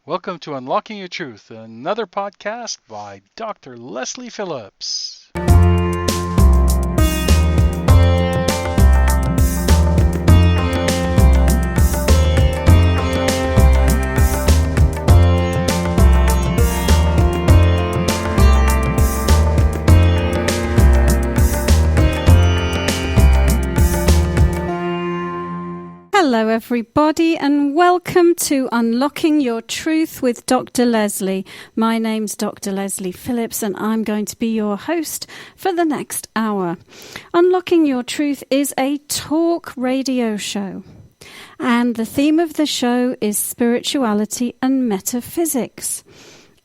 Welcome to Unlocking Your Truth, another podcast by Dr. Lesley Phillips. Hello everybody and welcome to Unlocking Your Truth with Dr. Lesley. My name's Dr. Lesley Phillips and I'm going to be your host for the next hour. Unlocking Your Truth is a talk radio show and the theme of the show is spirituality and metaphysics.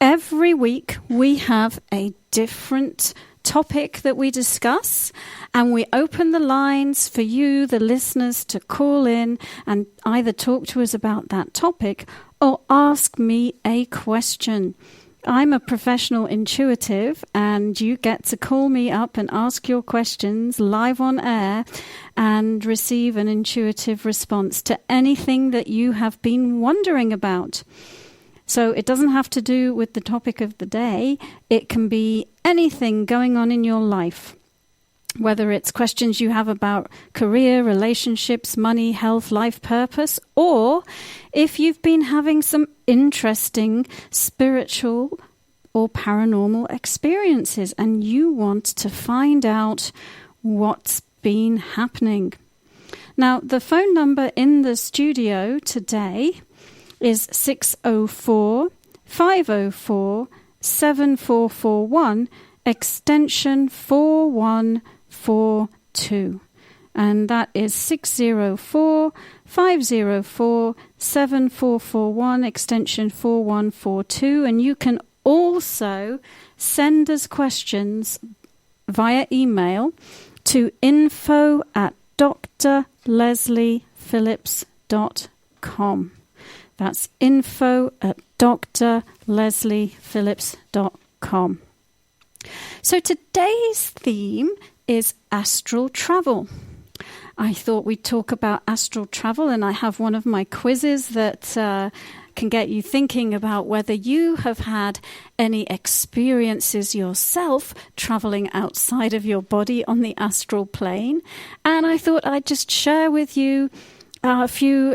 Every week we have a different topic that we discuss, and we open the lines for you, the listeners, to call in and either talk to us about that topic or ask me a question. I'm a professional intuitive, and you get to call me up and ask your questions live on air and receive an intuitive response to anything that you have been wondering about. So it doesn't have to do with the topic of the day. It can be anything going on in your life, whether it's questions you have about career, relationships, money, health, life purpose, or if you've been having some interesting spiritual or paranormal experiences and you want to find out what's been happening. Now, the phone number in the studio today is 604-504-7441, extension 4142. And that is 604-504-7441, extension 4142. And you can also send us questions via email to info@drlesleyphillips.com. That's info@drlesleyphillips.com. So today's theme is astral travel. I thought we'd talk about astral travel, and I have one of my quizzes that can get you thinking about whether you have had any experiences yourself traveling outside of your body on the astral plane. And I thought I'd just share with you a few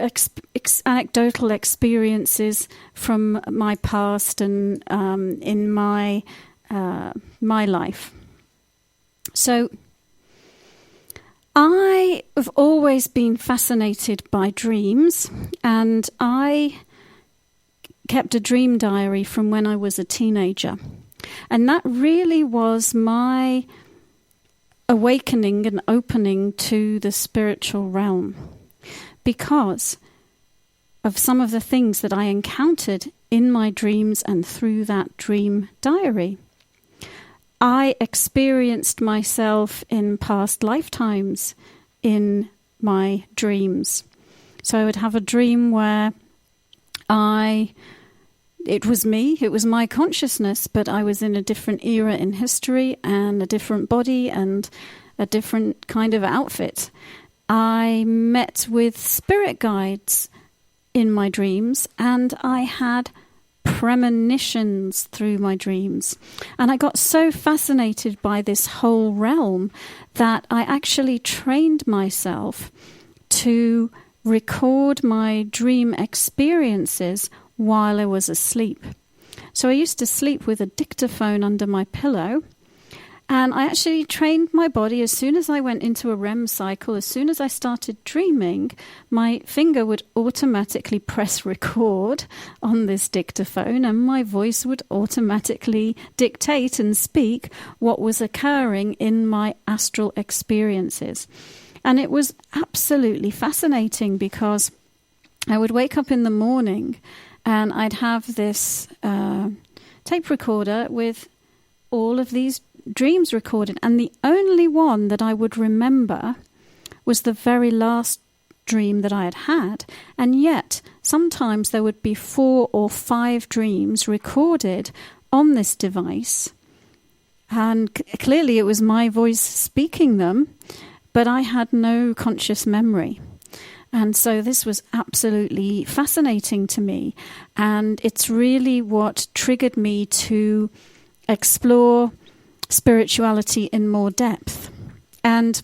anecdotal experiences from my past and in my life. So I have always been fascinated by dreams, and I kept a dream diary from when I was a teenager. And that really was my awakening and opening to the spiritual realm, because of some of the things that I encountered in my dreams and through that dream diary. I experienced myself in past lifetimes in my dreams. So I would have a dream where it was me, it was my consciousness, but I was in a different era in history and a different body and a different kind of outfit. I met with spirit guides in my dreams, and I had premonitions through my dreams. And I got so fascinated by this whole realm that I actually trained myself to record my dream experiences while I was asleep. So I used to sleep with a dictaphone under my pillow. And I actually trained my body as soon as I went into a REM cycle, as soon as I started dreaming, my finger would automatically press record on this dictaphone and my voice would automatically dictate and speak what was occurring in my astral experiences. And it was absolutely fascinating because I would wake up in the morning and I'd have this tape recorder with all of these dreams recorded, and the only one that I would remember was the very last dream that I had had, and yet sometimes there would be 4 or 5 dreams recorded on this device, and clearly it was my voice speaking them, but I had no conscious memory. And so this was absolutely fascinating to me. And it's really what triggered me to explore spirituality in more depth. And,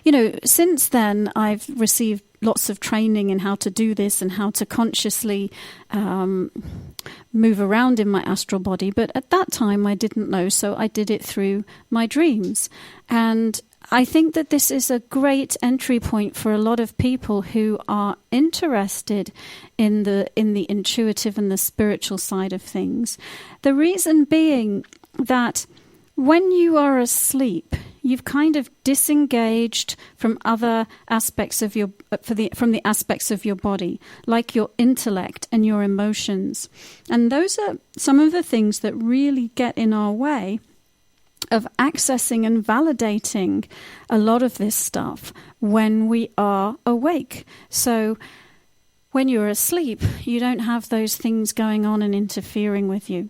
you know, since then, I've received lots of training in how to do this and how to consciously move around in my astral body. But at that time, I didn't know, so I did it through my dreams. And I think that this is a great entry point for a lot of people who are interested in the intuitive and the spiritual side of things. The reason being that when you are asleep, you've kind of disengaged from other aspects of from the aspects of your body, like your intellect and your emotions. And those are some of the things that really get in our way of accessing and validating a lot of this stuff when we are awake. So when you're asleep, you don't have those things going on and interfering with you.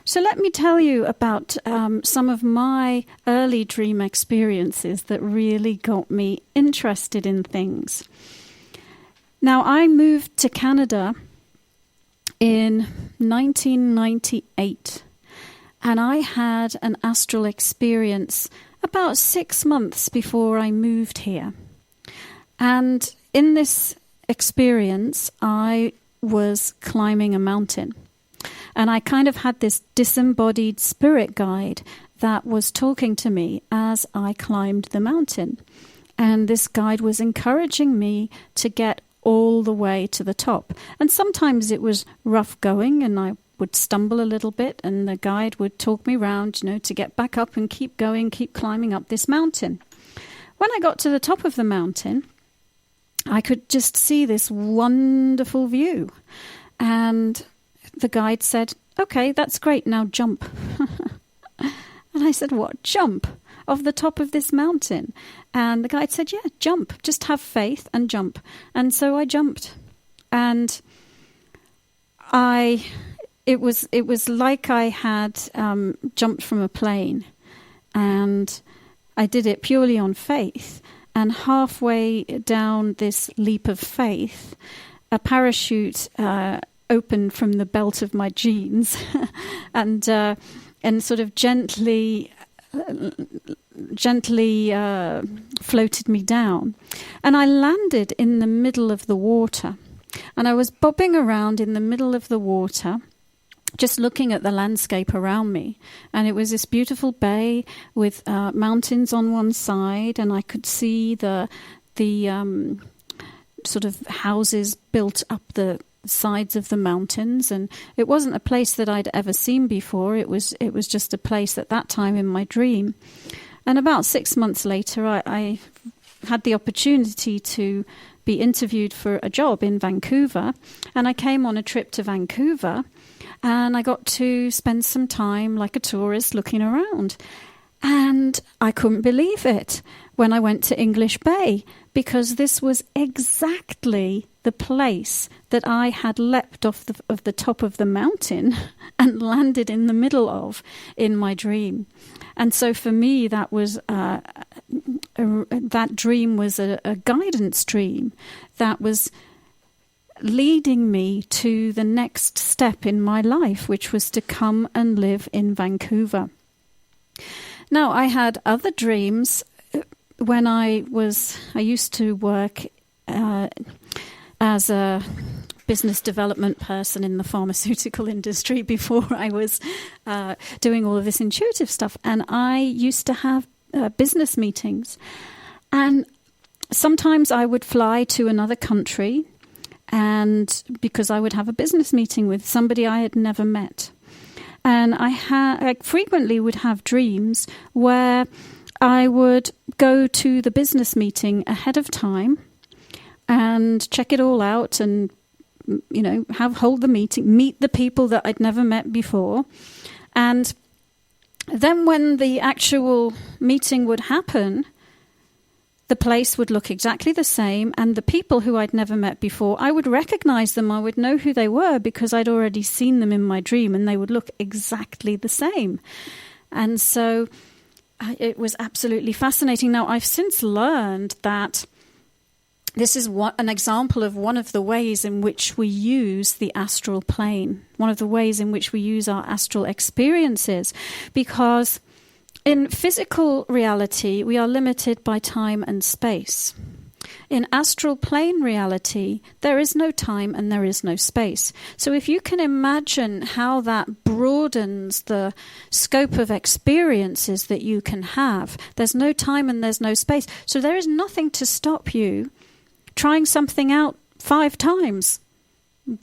So let me tell you about some of my early dream experiences that really got me interested in things. Now, I moved to Canada in 1998, and I had an astral experience about 6 months before I moved here. And in this experience, I was climbing a mountain. And I kind of had this disembodied spirit guide that was talking to me as I climbed the mountain. And this guide was encouraging me to get all the way to the top. And sometimes it was rough going and I would stumble a little bit and the guide would talk me round, you know, to get back up and keep going, keep climbing up this mountain. When I got to the top of the mountain, I could just see this wonderful view. And the guide said, "Okay, that's great, now jump." And I said, "What, jump? Off the top of this mountain?" And the guide said, "Yeah, jump. Just have faith and jump." And so I jumped. And it was like I had jumped from a plane. And I did it purely on faith. And halfway down this leap of faith, a parachute opened from the belt of my jeans and sort of gently floated me down. And I landed in the middle of the water. And I was bobbing around in the middle of the water, just looking at the landscape around me. And it was this beautiful bay with mountains on one side, and I could see the sort of houses built up the sides of the mountains. And it wasn't a place that I'd ever seen before. It was just a place at that time in my dream. And about 6 months later, I had the opportunity to be interviewed for a job in Vancouver. And I came on a trip to Vancouver, and I got to spend some time like a tourist looking around. And I couldn't believe it when I went to English Bay, because this was exactly the place that I had leapt off the top of the mountain and landed in the middle of in my dream. And so for me, that was that dream was a guidance dream that was leading me to the next step in my life, which was to come and live in Vancouver. Now, I had other dreams when I used to work as a business development person in the pharmaceutical industry before I was doing all of this intuitive stuff. And I used to have business meetings. And sometimes I would fly to another country, and because I would have a business meeting with somebody I had never met. And I frequently would have dreams where I would go to the business meeting ahead of time and check it all out and, you know, hold the meeting, meet the people that I'd never met before. And then when the actual meeting would happen, the place would look exactly the same, and the people who I'd never met before, I would recognize them. I would know who they were because I'd already seen them in my dream, and they would look exactly the same. And so it was absolutely fascinating. Now, I've since learned that this is an example of one of the ways in which we use the astral plane, one of the ways in which we use our astral experiences, because in physical reality, we are limited by time and space. In astral plane reality, there is no time and there is no space. So if you can imagine how that broadens the scope of experiences that you can have, there's no time and there's no space. So there is nothing to stop you trying something out 5 times,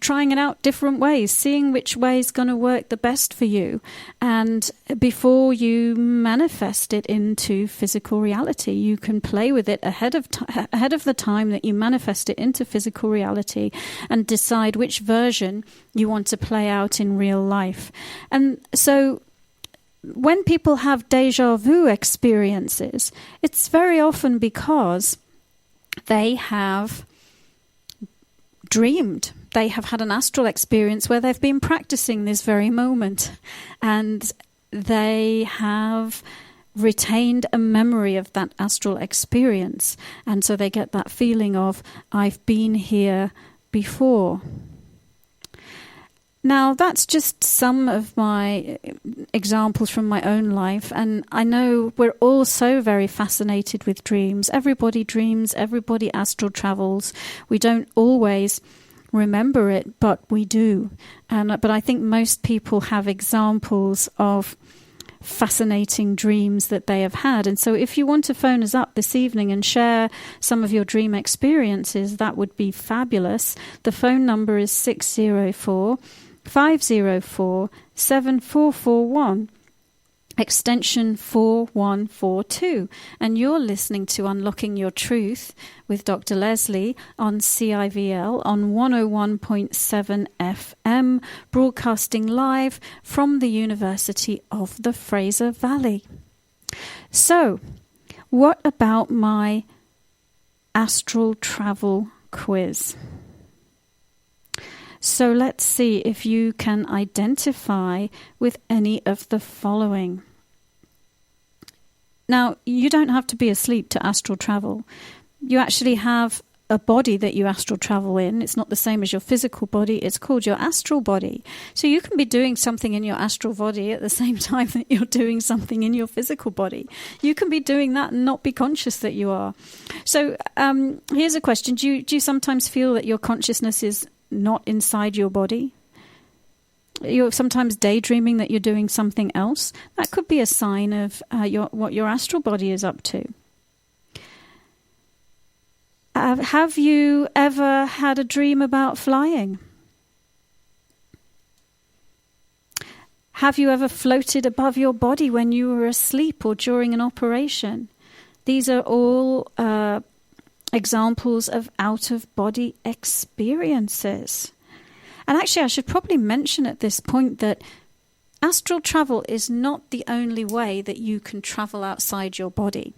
trying it out different ways, seeing which way is going to work the best for you, and before you manifest it into physical reality, you can play with it ahead of the time that you manifest it into physical reality, and decide which version you want to play out in real life. And so when people have deja vu experiences, it's very often because they have dreamed. They have had an astral experience where they've been practicing this very moment, and they have retained a memory of that astral experience. And so they get that feeling of, I've been here before. Now, that's just some of my examples from my own life, and I know we're all so very fascinated with dreams. Everybody dreams, everybody astral travels. We don't always remember it, but we do. But I think most people have examples of fascinating dreams that they have had. And so if you want to phone us up this evening and share some of your dream experiences, that would be fabulous. The phone number is 604-504-7441, extension 4142. And you're listening to Unlocking Your Truth with Dr. Lesley on CIVL on 101.7 FM, broadcasting live from the University of the Fraser Valley. So, what about my astral travel quiz? So let's see if you can identify with any of the following. Now, you don't have to be asleep to astral travel. You actually have a body that you astral travel in. It's not the same as your physical body. It's called your astral body. So you can be doing something in your astral body at the same time that you're doing something in your physical body. You can be doing that and not be conscious that you are. So here's a question. Do you sometimes feel that your consciousness is not inside your body? You're sometimes daydreaming that you're doing something else. That could be a sign of what your astral body is up to. Have you ever had a dream about flying? Have you ever floated above your body when you were asleep or during an operation? These are all examples of out-of-body experiences. And actually, I should probably mention at this point that astral travel is not the only way that you can travel outside your body,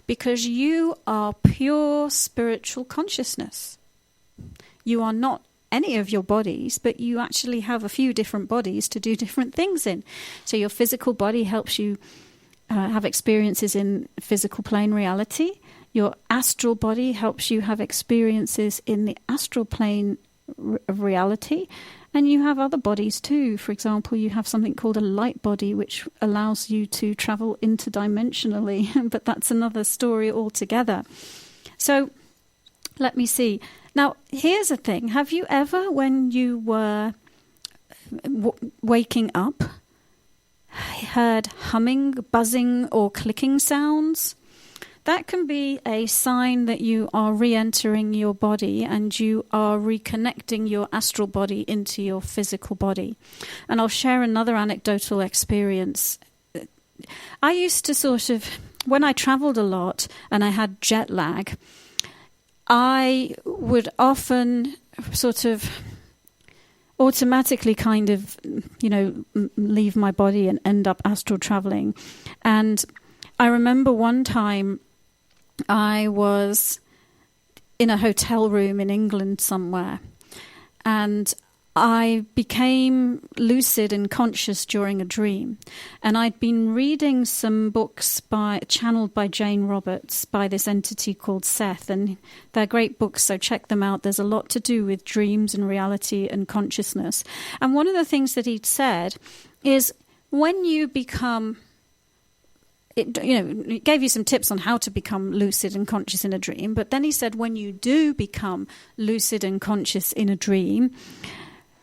because you are pure spiritual consciousness. You are not any of your bodies, but you actually have a few different bodies to do different things in. So your physical body helps you have experiences in physical plane reality. Your astral body helps you have experiences in the astral plane of reality. And you have other bodies too. For example, you have something called a light body, which allows you to travel interdimensionally. But that's another story altogether. So let me see. Now, here's a thing. Have you ever, when you were waking up, heard humming, buzzing, or clicking sounds? That can be a sign that you are re-entering your body and you are reconnecting your astral body into your physical body. And I'll share another anecdotal experience. I used to when I traveled a lot and I had jet lag, I would often automatically leave my body and end up astral traveling. And I remember one time I was in a hotel room in England somewhere, and I became lucid and conscious during a dream. And I'd been reading some books channeled by Jane Roberts by this entity called Seth. And they're great books, so check them out. There's a lot to do with dreams and reality and consciousness. And one of the things that he'd said is when you become... It gave you some tips on how to become lucid and conscious in a dream. But then he said when you do become lucid and conscious in a dream...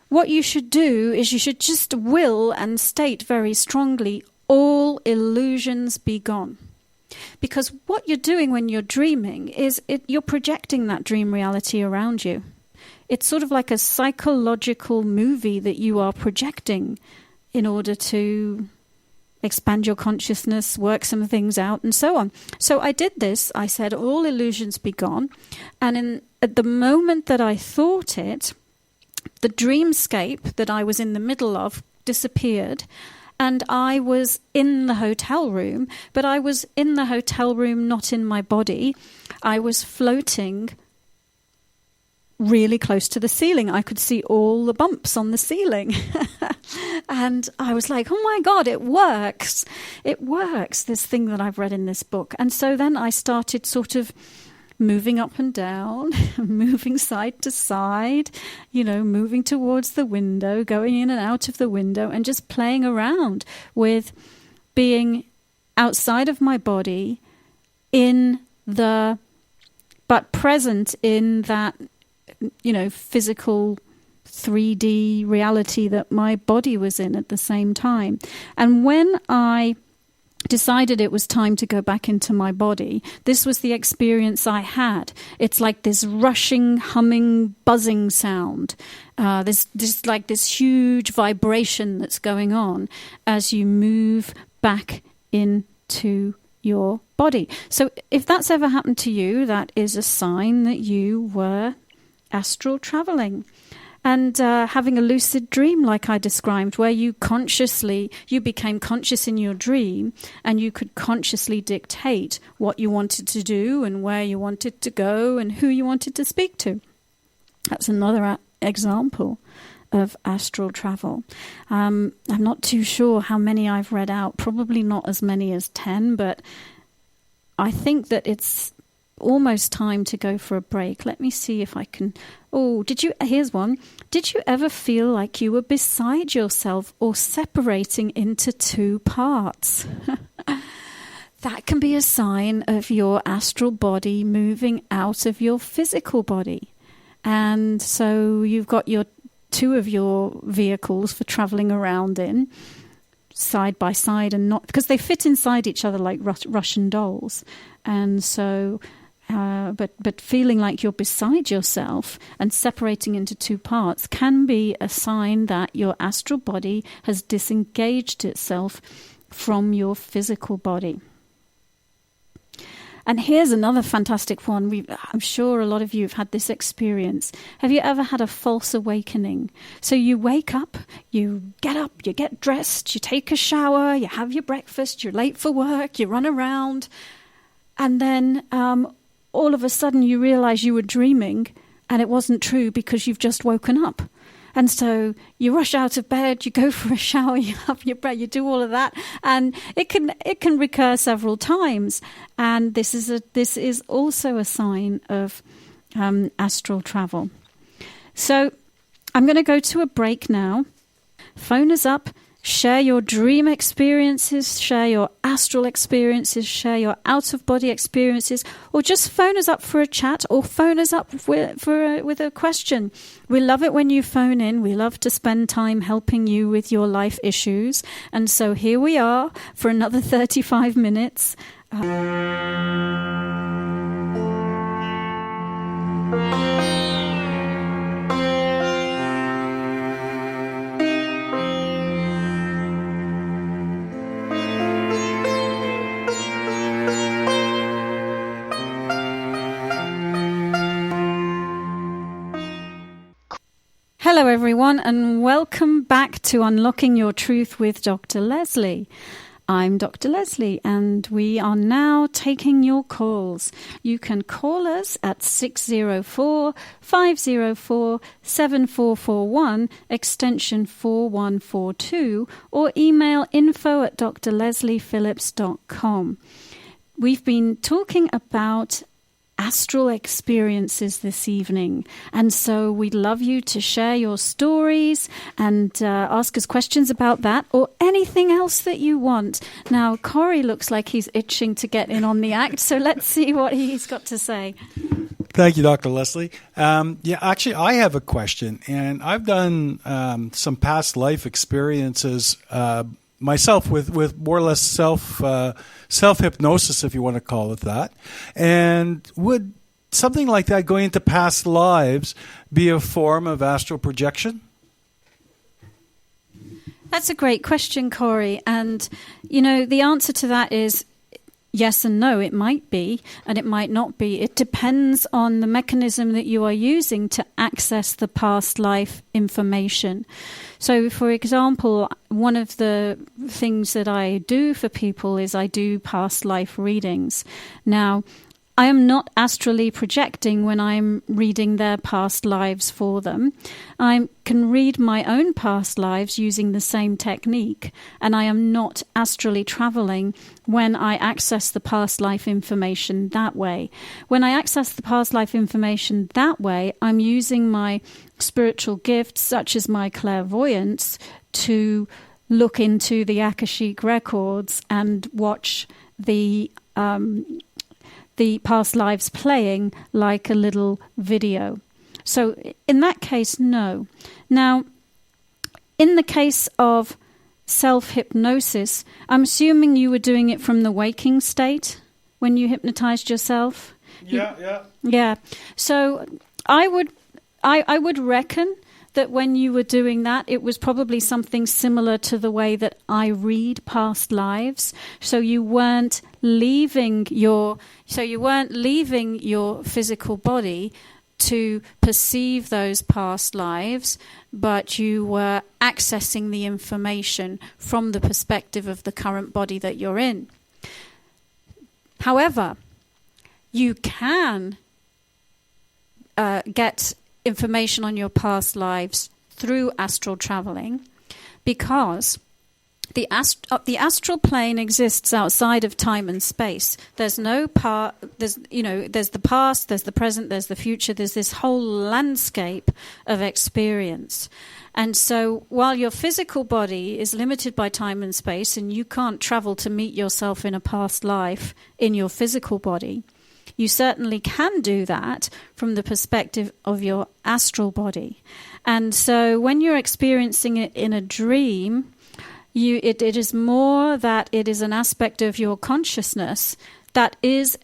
what you should do is you should just will and state very strongly, all illusions be gone. Because what you're doing when you're dreaming is you're projecting that dream reality around you. It's sort of like a psychological movie that you are projecting in order to expand your consciousness, work some things out, and so on. So I did this. I said, all illusions be gone. And at the moment that I thought it, the dreamscape that I was in the middle of disappeared, and I was in the hotel room, but I was in the hotel room, not in my body. I was floating really close to the ceiling. I could see all the bumps on the ceiling. And I was like, oh my God, it works. It works, this thing that I've read in this book. And so then I started sort of moving up and down, moving side to side, moving towards the window, going in and out of the window, and just playing around with being outside of my body but present in that, physical 3D reality that my body was in at the same time. And when I decided it was time to go back into my body, this was the experience I had. It's like this rushing, humming, buzzing sound. There's this huge vibration that's going on as you move back into your body. So if that's ever happened to you, that is a sign that you were astral traveling. And having a lucid dream like I described, where you became conscious in your dream, and you could consciously dictate what you wanted to do and where you wanted to go and who you wanted to speak to. That's another example of astral travel. I'm not too sure how many I've read out, probably not as many as 10, but I think that it's almost time to go for a break. Let me see if I can... here's one. Did you ever feel like you were beside yourself or separating into two parts? That can be a sign of your astral body moving out of your physical body. And so you've got two of your vehicles for traveling around in, side by side, and not... because they fit inside each other like Russian dolls. And so... But feeling like you're beside yourself and separating into two parts can be a sign that your astral body has disengaged itself from your physical body. And here's another fantastic one. I'm sure a lot of you have had this experience. Have you ever had a false awakening? So you wake up, you get dressed, you take a shower, you have your breakfast, you're late for work, you run around, and then... all of a sudden you realize you were dreaming and it wasn't true because you've just woken up. And so you rush out of bed, you go for a shower, you have your breath, you do all of that, and it can recur several times. And this is also a sign of astral travel. So I'm going to go to a break now. Phone us up. Share your dream experiences, share your astral experiences, share your out-of-body experiences, or just phone us up for a chat, or phone us up with a question. We love it when you phone in. We love to spend time helping you with your life issues. And so here we are for another 35 minutes. Hello everyone, and welcome back to Unlocking Your Truth with Dr. Lesley. I'm Dr. Lesley, and we are now taking your calls. You can call us at 604-504-7441, extension 4142, or email info@drlesleyphillips.com. We've been talking about astral experiences this evening, and so we'd love you to share your stories and ask us questions about that or anything else that you want. Now, Corey looks like he's itching to get in on the act, so let's see what he's got to say. Thank you, Dr. Lesley. Actually, I have a question, and I've done some past life experiences myself with more or less self-hypnosis, if you want to call it that. And would something like that, going into past lives, be a form of astral projection? That's a great question, Corey. And, the answer to that is yes and no. It might be, and it might not be. It depends on the mechanism that you are using to access the past life information. So, for example, one of the things that I do for people is I do past life readings. Now, I am not astrally projecting when I'm reading their past lives for them. I can read my own past lives using the same technique, and I am not astrally traveling when I access the past life information that way. When I access the past life information that way, I'm using my spiritual gifts, such as my clairvoyance, to look into the Akashic records and watch the past lives playing like a little video. So in that case, no. Now, in the case of self-hypnosis, I'm assuming you were doing it from the waking state when you hypnotized yourself? Yeah. So I would reckon that when you were doing that, it was probably something similar to the way that I read past lives. So you weren't leaving your physical body to perceive those past lives, but you were accessing the information from the perspective of the current body that you're in. However, you can get information on your past lives through astral traveling, because the astral plane exists outside of time and space. There's no there's the past, there's the present, there's the future, there's this whole landscape of experience. And so while your physical body is limited by time and space, and you can't travel to meet yourself in a past life in your physical body, you certainly can do that from the perspective of your astral body. And so when you're experiencing it in a dream, it is more that it is an aspect of your consciousness that is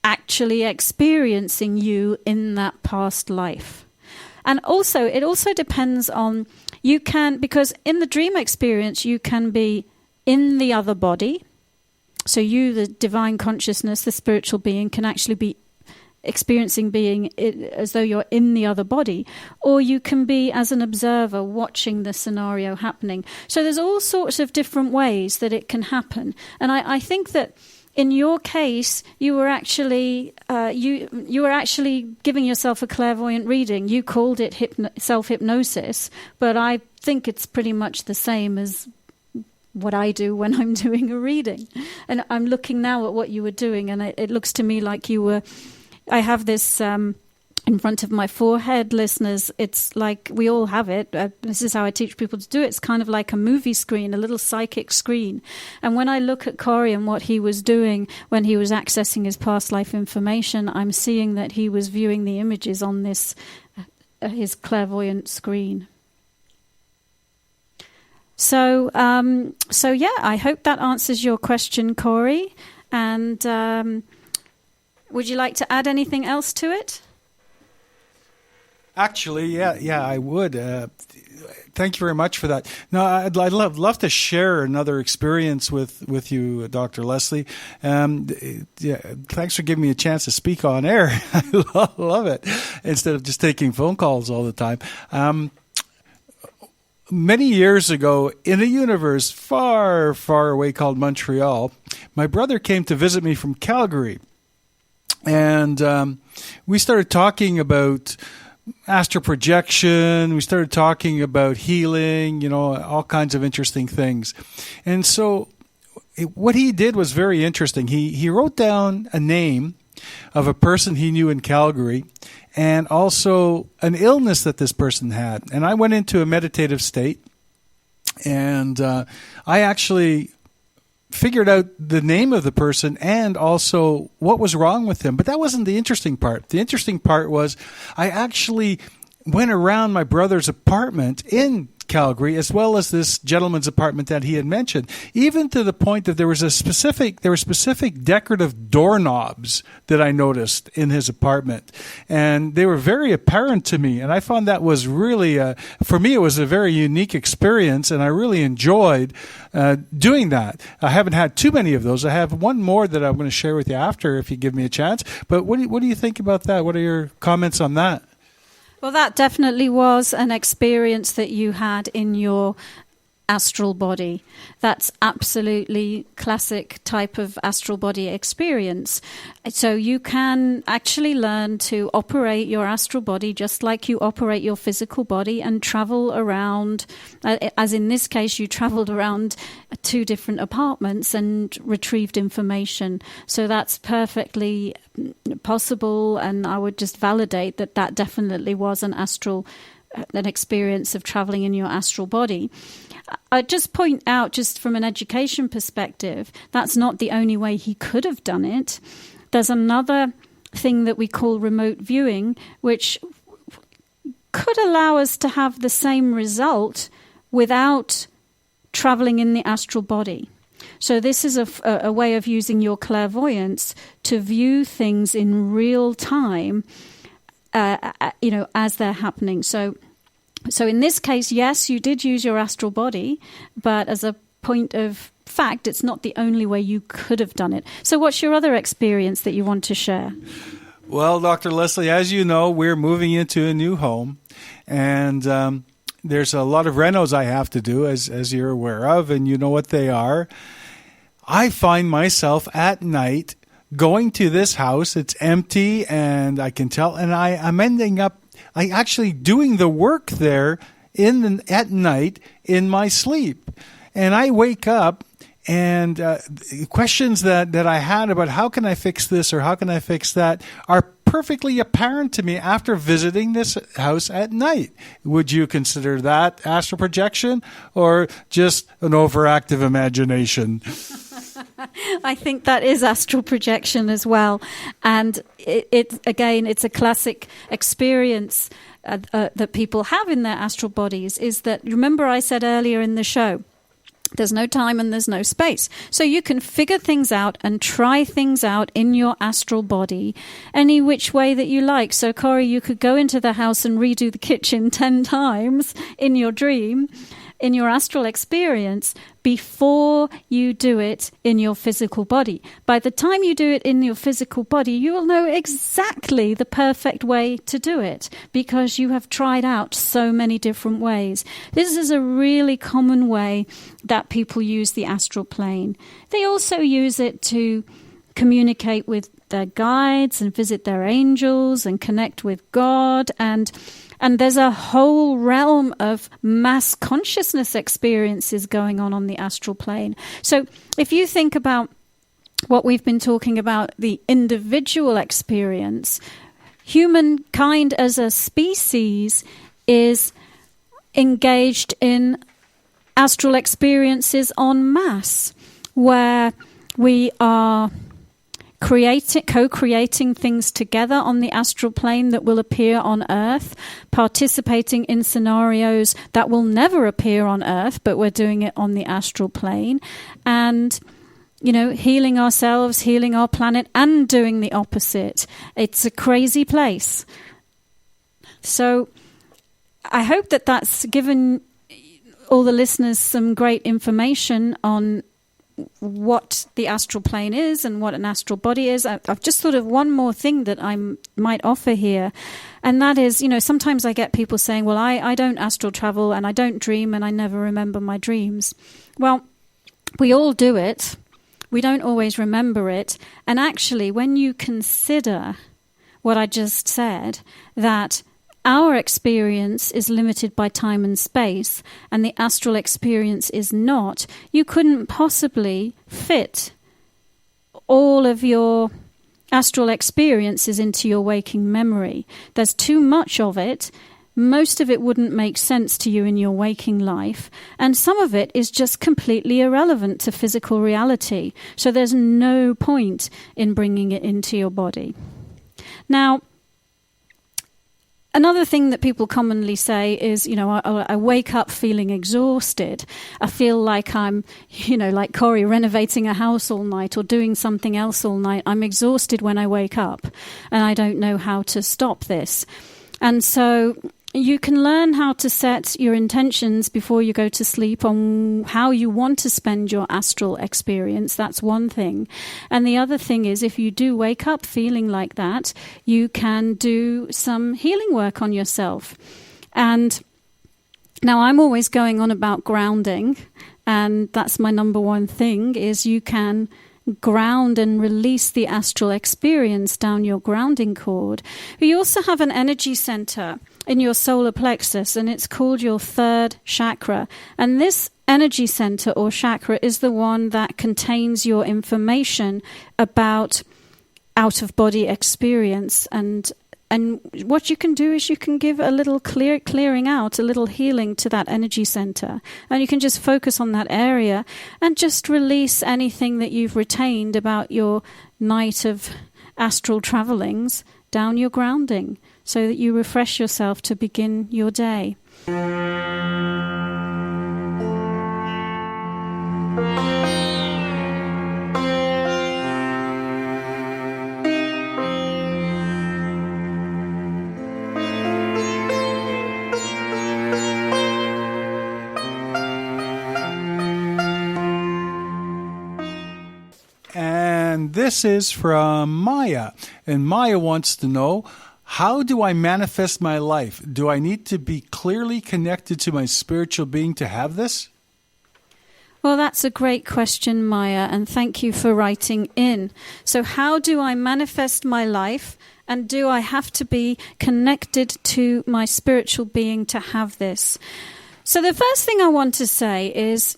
actually experiencing you in that past life. And also, it also depends on, because in the dream experience, you can be in the other body. So you, the divine consciousness, the spiritual being, can actually be experiencing being as though you're in the other body, or you can be as an observer watching the scenario happening. So there's all sorts of different ways that it can happen. And I think that in your case, you were actually you were actually giving yourself a clairvoyant reading. You called it self-hypnosis, but I think it's pretty much the same as what I do when I'm doing a reading. And I'm looking now at what you were doing, and it looks to me like you were... I have this in front of my forehead, listeners. It's like we all have it. This is how I teach people to do it. It's kind of like a movie screen, a little psychic screen. And when I look at Corey and what he was doing when he was accessing his past life information, I'm seeing that he was viewing the images on this his clairvoyant screen. So yeah, I hope that answers your question, Corey. And would you like to add anything else to it? Actually, yeah, I would. Thank you very much for that. No, I'd love to share another experience with you, Dr. Lesley. Thanks for giving me a chance to speak on air. I love it, instead of just taking phone calls all the time. many years ago, in a universe far, far away called Montreal, my brother came to visit me from Calgary. And we started talking about astral projection. We started talking about healing, all kinds of interesting things. And so what he did was very interesting. He wrote down a name of a person he knew in Calgary and also an illness that this person had. And I went into a meditative state, and I actually figured out the name of the person and also what was wrong with him. But that wasn't the interesting part. The interesting part was I actually went around my brother's apartment in Calgary, as well as this gentleman's apartment that he had mentioned, even to the point that there were specific decorative doorknobs that I noticed in his apartment, and they were very apparent to me. And I found that was really, for me, it was a very unique experience, and I really enjoyed doing that. I haven't had too many of those. I have one more that I'm going to share with you after, if you give me a chance. But what do you think about that? What are your comments on that? Well, that definitely was an experience that you had in your astral body. That's absolutely classic type of astral body experience. So you can actually learn to operate your astral body just like you operate your physical body and travel around, as in this case, you traveled around 2 different apartments and retrieved information. So that's perfectly possible, and I would just validate that definitely was an experience of traveling in your astral body. I'd just point out, just from an education perspective, that's not the only way he could have done it. There's another thing that we call remote viewing, which could allow us to have the same result without traveling in the astral body. So this is a way of using your clairvoyance to view things in real time, as they're happening. So in this case, yes, you did use your astral body, but as a point of fact, it's not the only way you could have done it. So what's your other experience that you want to share? Well, Dr. Lesley, as you know, we're moving into a new home, and there's a lot of renos I have to do, as you're aware of, and you know what they are. I find myself at night going to this house. It's empty, and I can tell, and I'm ending up actually doing the work there at night in my sleep. And I wake up, and questions that I had about how can I fix this or how can I fix that are perfectly apparent to me after visiting this house at night. Would you consider that astral projection or just an overactive imagination? I think that is astral projection as well. And it's a classic experience that people have in their astral bodies, is that, remember I said earlier in the show, there's no time and there's no space. So you can figure things out and try things out in your astral body any which way that you like. So, Corey, you could go into the house and redo the kitchen 10 times in your dream, in your astral experience, before you do it in your physical body. By the time you do it in your physical body, you will know exactly the perfect way to do it because you have tried out so many different ways. This is a really common way that people use the astral plane. They also use it to communicate with their guides and visit their angels and connect with God, and there's a whole realm of mass consciousness experiences going on the astral plane. So if you think about what we've been talking about, the individual experience, humankind as a species is engaged in astral experiences en masse, where we are co-creating things together on the astral plane that will appear on Earth, participating in scenarios that will never appear on Earth, but we're doing it on the astral plane, and healing ourselves, healing our planet, and doing the opposite. It's a crazy place. So I hope that that's given all the listeners some great information on what the astral plane is and what an astral body is. I've just thought of one more thing that I might offer here, and that is, sometimes I get people saying, well, I don't astral travel and I don't dream and I never remember my dreams. Well, we all do it. We don't always remember it. And actually, when you consider what I just said, that our experience is limited by time and space, and the astral experience is not, you couldn't possibly fit all of your astral experiences into your waking memory. There's too much of it. Most of it wouldn't make sense to you in your waking life, and some of it is just completely irrelevant to physical reality. So there's no point in bringing it into your body. Now, another thing that people commonly say is, I wake up feeling exhausted. I feel like I'm, like Corey, renovating a house all night or doing something else all night. I'm exhausted when I wake up, and I don't know how to stop this. And so you can learn how to set your intentions before you go to sleep on how you want to spend your astral experience. That's one thing. And the other thing is, if you do wake up feeling like that, you can do some healing work on yourself. And now I'm always going on about grounding, and that's my number one thing, is you can ground and release the astral experience down your grounding cord. You also have an energy center in your solar plexus, and it's called your third chakra. And this energy center or chakra is the one that contains your information about out-of-body experience. And what you can do is you can give a little clearing out, a little healing to that energy center. And you can just focus on that area and just release anything that you've retained about your night of astral travelings down your grounding, so that you refresh yourself to begin your day. And this is from Maya. And Maya wants to know, how do I manifest my life? Do I need to be clearly connected to my spiritual being to have this? Well, that's a great question, Maya, and thank you for writing in. So how do I manifest my life, and do I have to be connected to my spiritual being to have this? So the first thing I want to say is,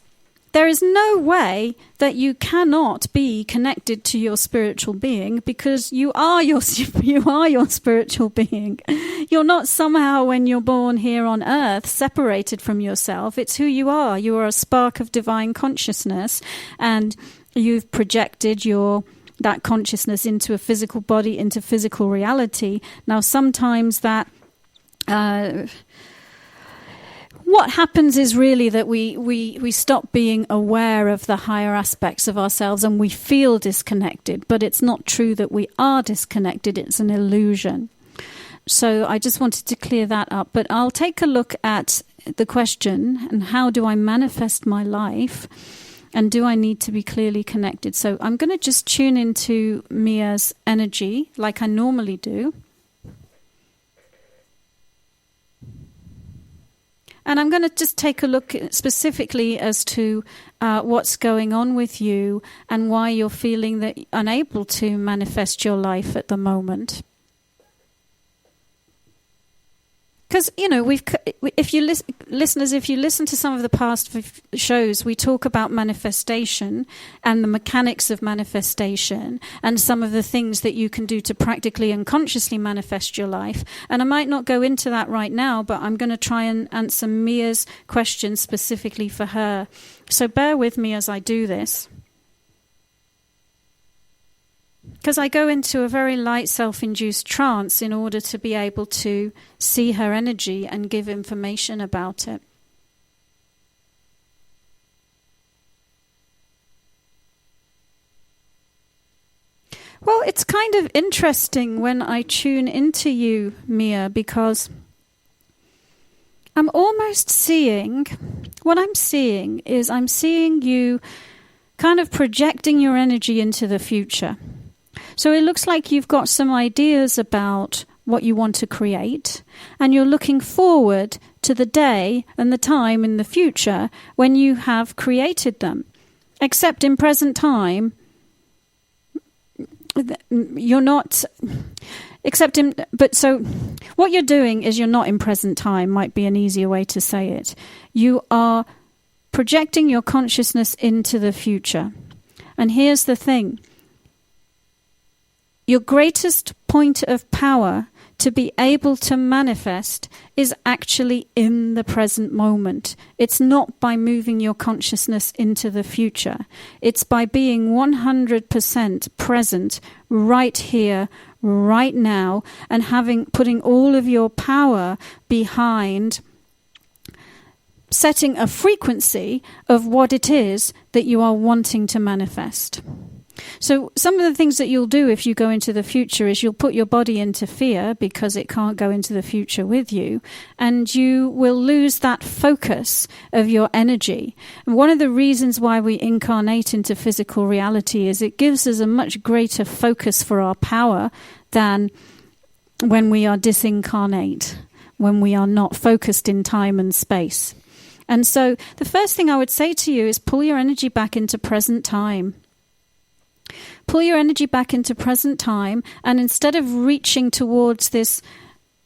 there is no way that you cannot be connected to your spiritual being, because you are your spiritual being. You're not somehow, when you're born here on earth, separated from yourself. It's who you are. You are a spark of divine consciousness, and you've projected that consciousness into a physical body, into physical reality. Now, sometimes that what happens is really that we stop being aware of the higher aspects of ourselves, and we feel disconnected. But it's not true that we are disconnected. It's an illusion. So I just wanted to clear that up. But I'll take a look at the question, and how do I manifest my life? And do I need to be clearly connected? So I'm going to just tune into Mia's energy like I normally do. And I'm going to just take a look specifically as to what's going on with you and why you're feeling that unable to manifest your life at the moment. Because, if you listeners, if you listen to some of the past shows, we talk about manifestation and the mechanics of manifestation and some of the things that you can do to practically and consciously manifest your life. And I might not go into that right now, but I'm going to try and answer Mia's question specifically for her. So bear with me as I do this. Because I go into a very light self-induced trance in order to be able to see her energy and give information about it. Well, it's kind of interesting when I tune into you, Mia, because I'm almost seeing, what I'm seeing is I'm seeing you kind of projecting your energy into the future. So it looks like you've got some ideas about what you want to create, and you're looking forward to the day and the time in the future when you have created them. Except in present time, you're not... So what you're doing is you're not in present time, might be an easier way to say it. You are projecting your consciousness into the future. And here's the thing. Your greatest point of power to be able to manifest is actually in the present moment. It's not by moving your consciousness into the future. It's by being 100% present right here, right now, and putting all of your power behind setting a frequency of what it is that you are wanting to manifest. So some of the things that you'll do if you go into the future is you'll put your body into fear because it can't go into the future with you, and you will lose that focus of your energy. And one of the reasons why we incarnate into physical reality is it gives us a much greater focus for our power than when we are disincarnate, when we are not focused in time and space. And so the first thing I would say to you is pull your energy back into present time. Pull your energy back into present time, and instead of reaching towards this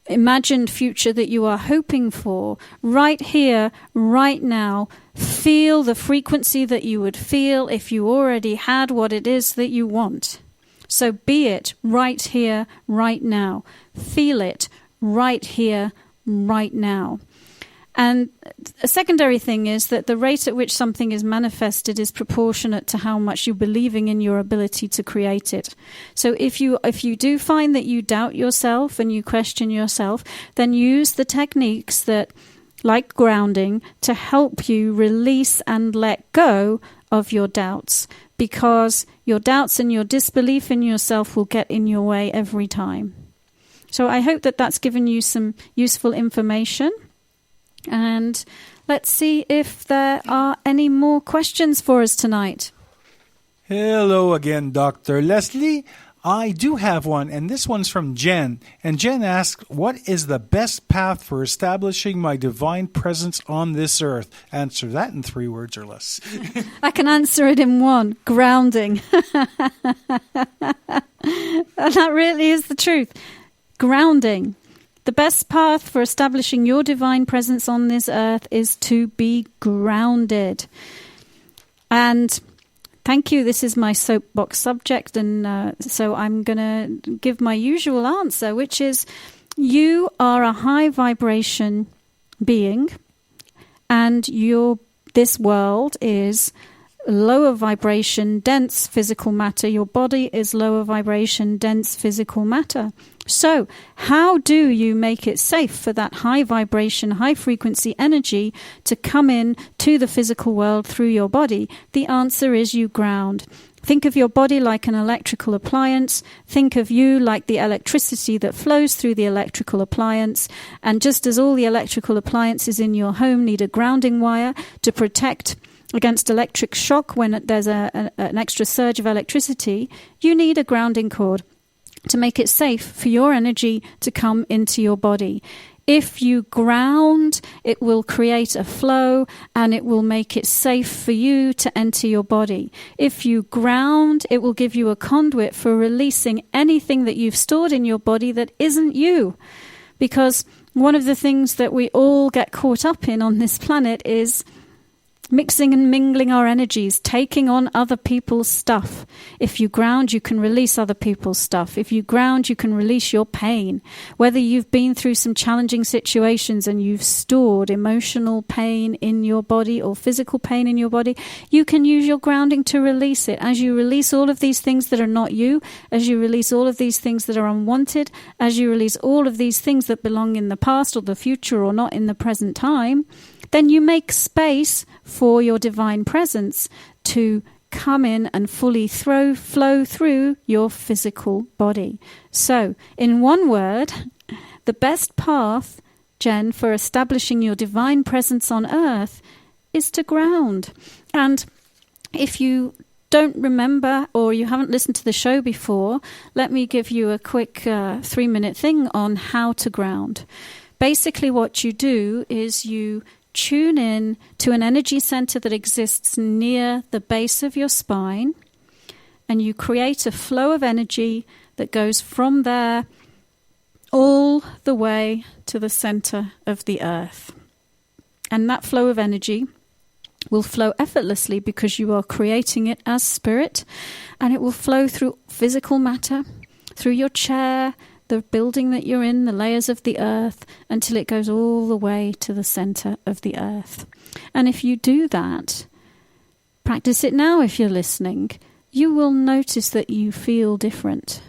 imagined future that you are hoping for, right here, right now, feel the frequency that you would feel if you already had what it is that you want. So be it right here, right now. Feel it right here, right now. And a secondary thing is that the rate at which something is manifested is proportionate to how much you're believing in your ability to create it. So if you do find that you doubt yourself and you question yourself, then use the techniques that, like grounding, to help you release and let go of your doubts, because your doubts and your disbelief in yourself will get in your way every time. So I hope that that's given you some useful information. And let's see if there are any more questions for us tonight. Hello again, Dr. Lesley. I do have one, and this one's from Jen. And Jen asks, what is the best path for establishing my divine presence on this earth? Answer that in 3 words or less. I can answer it in 1. Grounding. And that really is the truth. Grounding. The best path for establishing your divine presence on this earth is to be grounded. And thank you. This is my soapbox subject, and so I'm going to give my usual answer, which is you are a high vibration being, and this world is lower vibration, dense physical matter. Your body is lower vibration, dense physical matter. So how do you make it safe for that high vibration, high frequency energy to come in to the physical world through your body? The answer is you ground. Think of your body like an electrical appliance. Think of you like the electricity that flows through the electrical appliance. And just as all the electrical appliances in your home need a grounding wire to protect against electric shock when there's an extra surge of electricity, you need a grounding cord to make it safe for your energy to come into your body. If you ground, it will create a flow and it will make it safe for you to enter your body. If you ground, it will give you a conduit for releasing anything that you've stored in your body that isn't you. Because one of the things that we all get caught up in on this planet is mixing and mingling our energies, taking on other people's stuff. If you ground, you can release other people's stuff. If you ground, you can release your pain. Whether you've been through some challenging situations and you've stored emotional pain in your body or physical pain in your body, you can use your grounding to release it. As you release all of these things that are not you, as you release all of these things that are unwanted, as you release all of these things that belong in the past or the future or not in the present time, then you make space for your divine presence to come in and fully flow through your physical body. So, in one word, the best path, Jen, for establishing your divine presence on earth is to ground. And if you don't remember or you haven't listened to the show before, let me give you a quick 3-minute thing on how to ground. Basically, what you do is you tune in to an energy center that exists near the base of your spine, and you create a flow of energy that goes from there all the way to the center of the earth. And that flow of energy will flow effortlessly because you are creating it as spirit, and it will flow through physical matter, through your chair, the building that you're in, the layers of the earth, until it goes all the way to the center of the earth. And if you do that, practice it now if you're listening, you will notice that you feel different.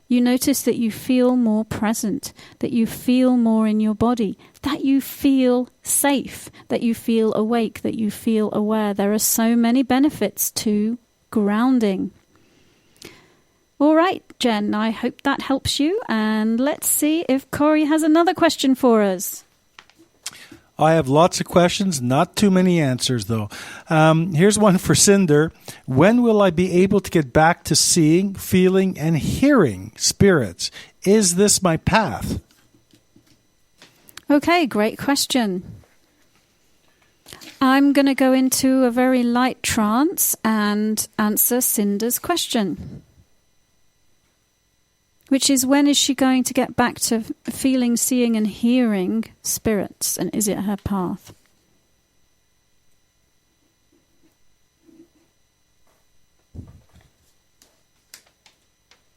You notice that you feel more present, that you feel more in your body, that you feel safe, that you feel awake, that you feel aware. There are so many benefits to grounding. All right, Jen, I hope that helps you. And let's see if Corey has another question for us. I have lots of questions, not too many answers, though. Here's one for Cinder. When will I be able to get back to seeing, feeling, and hearing spirits? Is this my path? Okay, great question. I'm going to go into a very light trance and answer Cinder's question, which is, when is she going to get back to feeling, seeing, and hearing spirits? And is it her path?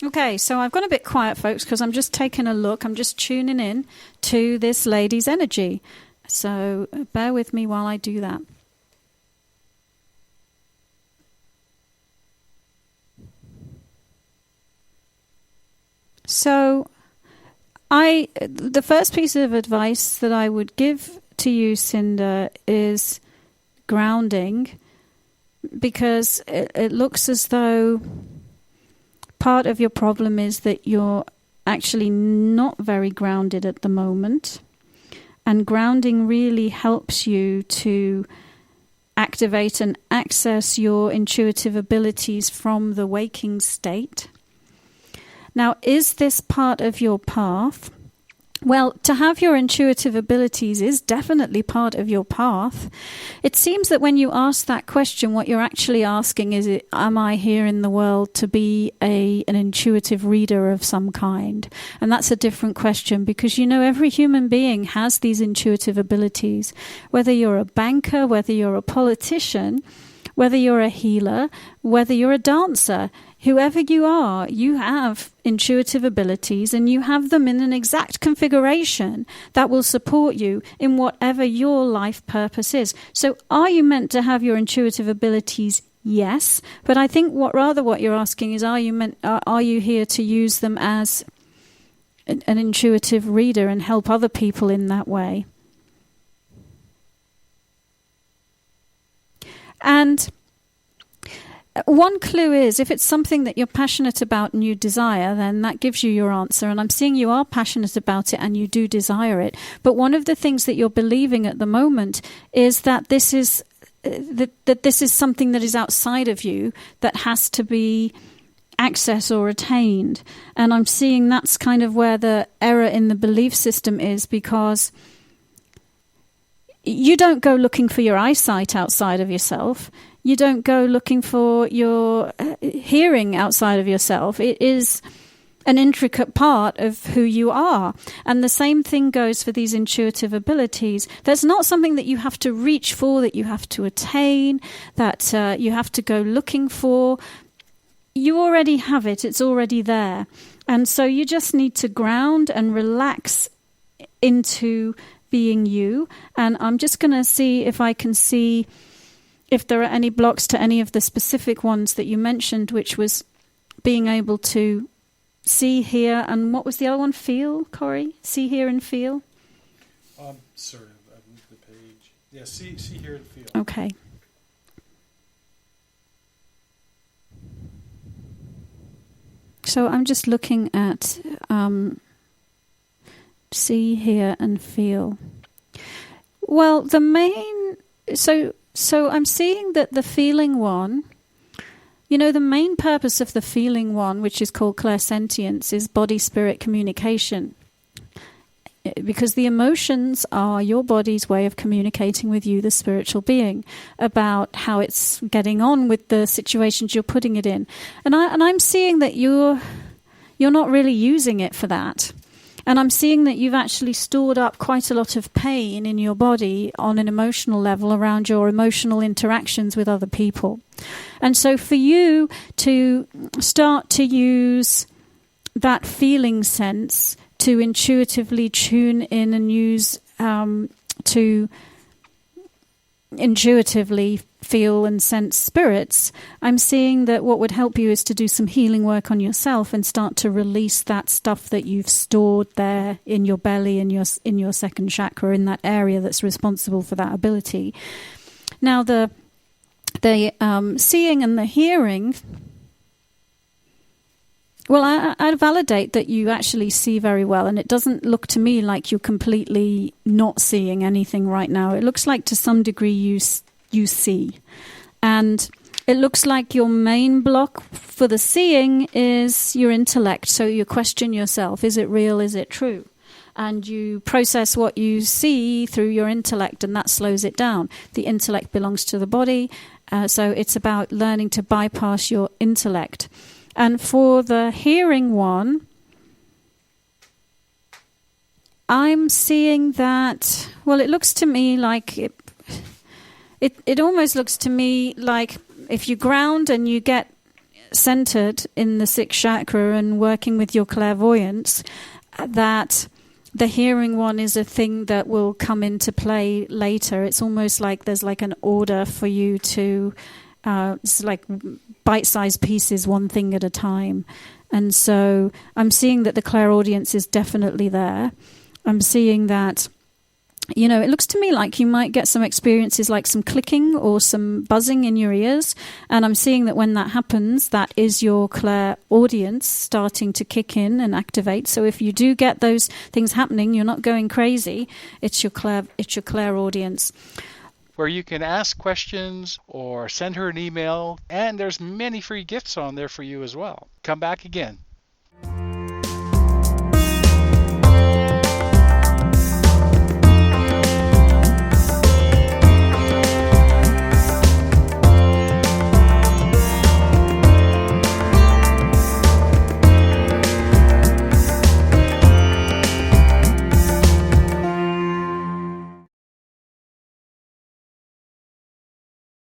Okay, so I've gone a bit quiet, folks, because I'm just taking a look. I'm just tuning in to this lady's energy. So bear with me while I do that. So the first piece of advice that I would give to you, Cinder, is grounding, because it looks as though part of your problem is that you're actually not very grounded at the moment. And grounding really helps you to activate and access your intuitive abilities from the waking state. Now, is this part of your path? Well, to have your intuitive abilities is definitely part of your path. It seems that when you ask that question, what you're actually asking is, am I here in the world to be an intuitive reader of some kind? And that's a different question, because every human being has these intuitive abilities. Whether you're a banker, whether you're a politician, whether you're a healer, whether you're a dancer, whoever you are, you have intuitive abilities, and you have them in an exact configuration that will support you in whatever your life purpose is. So are you meant to have your intuitive abilities? Yes. But I think what you're asking is, are you here to use them as an intuitive reader and help other people in that way? And one clue is, if it's something that you're passionate about and you desire, then that gives you your answer. And I'm seeing you are passionate about it and you do desire it. But one of the things that you're believing at the moment is that this is something that is outside of you, that has to be accessed or attained. And I'm seeing that's kind of where the error in the belief system is, because you don't go looking for your eyesight outside of yourself. You don't go looking for your hearing outside of yourself. It is an intricate part of who you are. And the same thing goes for these intuitive abilities. There's not something that you have to reach for, that you have to attain, that you have to go looking for. You already have it. It's already there. And so you just need to ground and relax into being you. And I'm just going to see if I can see if there are any blocks to any of the specific ones that you mentioned, which was being able to see, hear, and what was the other one? Feel, Corey? See, hear, and feel? Sorry, I moved the page. Yeah, see, hear, and feel. Okay. So I'm just looking at see, hear, and feel. Well, so So I'm seeing that the feeling one, the main purpose of the feeling one, which is called clairsentience, is body-spirit communication. Because the emotions are your body's way of communicating with you, the spiritual being, about how it's getting on with the situations you're putting it in. And I'm seeing that you're not really using it for that. And I'm seeing that you've actually stored up quite a lot of pain in your body on an emotional level around your emotional interactions with other people. And so for you to start to use that feeling sense to intuitively tune in and use to intuitively feel and sense spirits, I'm seeing that what would help you is to do some healing work on yourself and start to release that stuff that you've stored there in your belly, in your second chakra, in that area that's responsible for that ability. Now, the seeing and the hearing, well, I validate that you actually see very well, and it doesn't look to me like you're completely not seeing anything right now. It looks like to some degree you see. And it looks like your main block for the seeing is your intellect. So you question yourself, is it real, is it true? And you process what you see through your intellect, and that slows it down. The intellect belongs to the body, so it's about learning to bypass your intellect. And for the hearing one, I'm seeing that, well, it looks to me like it almost looks to me like if you ground and you get centered in the sixth chakra and working with your clairvoyance, that the hearing one is a thing that will come into play later. It's almost like there's like an order for you to, it's like bite-sized pieces, one thing at a time. And so I'm seeing that the clairaudience is definitely there. I'm seeing that, it looks to me like you might get some experiences like some clicking or some buzzing in your ears. And I'm seeing that when that happens, that is your clairaudience starting to kick in and activate. So if you do get those things happening, you're not going crazy. It's your clairaudience. Where you can ask questions or send her an email, and there's many free gifts on there for you as well. Come back again.